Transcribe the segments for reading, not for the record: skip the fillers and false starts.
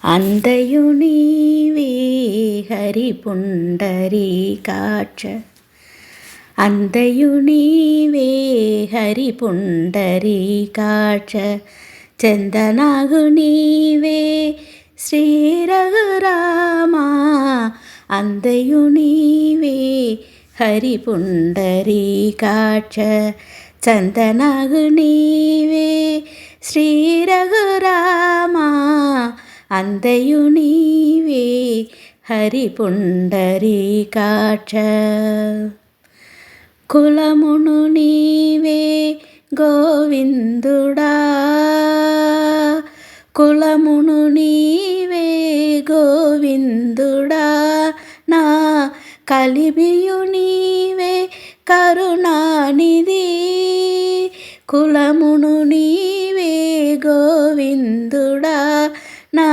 అందయు నీవే హరి పుండరీకాక్ష అందయు నీవే హరి పుండరీకాక్ష చందనాగు నీవే శ్రీ రఘురామా అందయు నీవే హరి పుండరీకాక్ష చందనాగు నీవే శ్రీ రఘురామా అందయు నీవే హరి పుండరీకాక్ష కులమును నీవే గోవిందుడా కులమును నీవే గోవిందుడా నా కలిమియు నీవే కరుణానిధి కులమును నీవే గోవిందుడా నా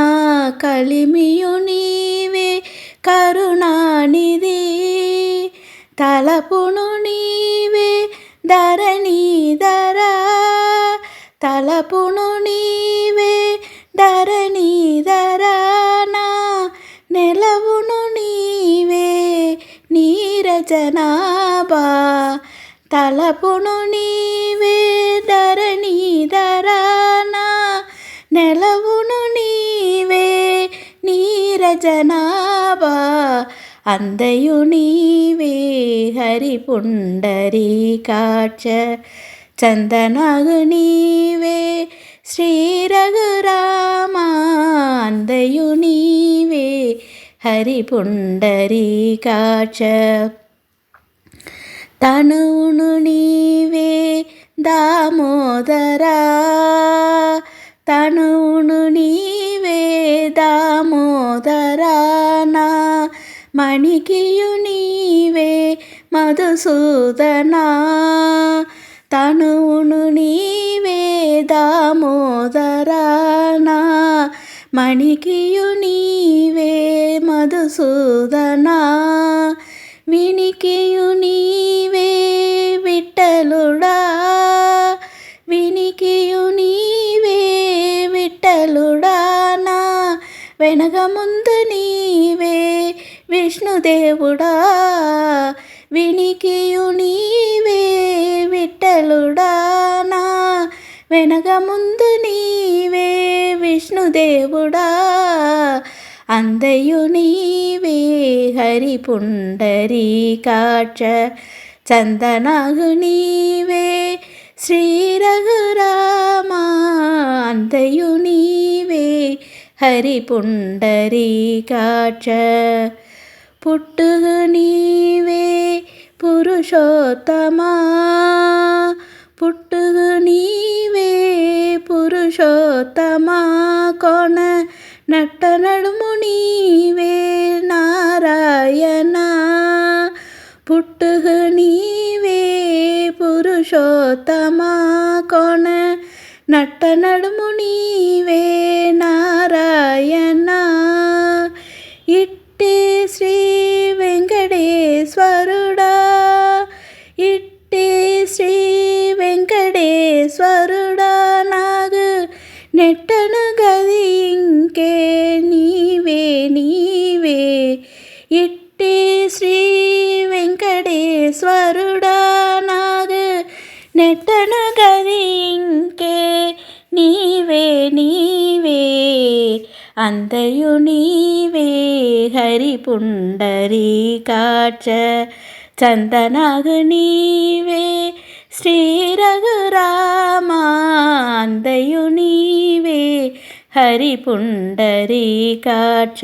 కలిమియు నీవే కరుణానిధి తలపును నీవే ధరణీధరా తలపును నీవే ధరణీధరా నా నెలవును నీవే నీరజనాభా తలపును నీవే ధరణీధరా నా నెలవును నీవే నీరజనాభా అందయు నీవే హరి పుండరీకాక్ష చందనాగు నీవే శ్రీ రఘురామా అందయు నీవే హరి పుండరీకాక్ష తనువును నీవే దామోదరా తనువును నీవే దామోదరా నా మణికియు నీవే మధుసూదనా తనువును నీవే దామోదరా నా మణికియు నీవే మధుసూదనా వినికియు నీవే విఠలుడా వినికియు నీవే విఠలుడా నా వెనక ముందు నీవే విష్ణుదేవుడా వినికియు నీవే విఠలుడా నా వెనక ముందు నీవే విష్ణుదేవుడా అందయు నీవే హరి పుండరీకాక్ష చందనాగు నీవే శ్రీ రఘురామా అందయు నీవే హరి పుండరీకాక్ష పుట్టుగు నీవే పురుషోత్తమా పుట్టుగు నీవే పురుషోత్తమా కోణ నట్ట నడుము నీవే నారాయణ పుట్టుగు నీవే పురుషోత్తమా కోణ నట్ట నడుము నీవే నారాయణ ఇట్టే శ్రీ వెంకటేశ్వరుడా ఇట్టే శ్రీ వెంకటేశ్వరుడా నాగు నెట్టను గది ఇంకే నీవే నీవే ఇట్టే శ్రీ వెంకటేశ్వరుడా నాగు నెట్టను గది ఇంకే నీవే నీవే అందయు నీవే హరి పుండరీకాక్ష చందనాగు నీవే శ్రీ రఘురామా అందయు నీవే హరి పుండరీకాక్ష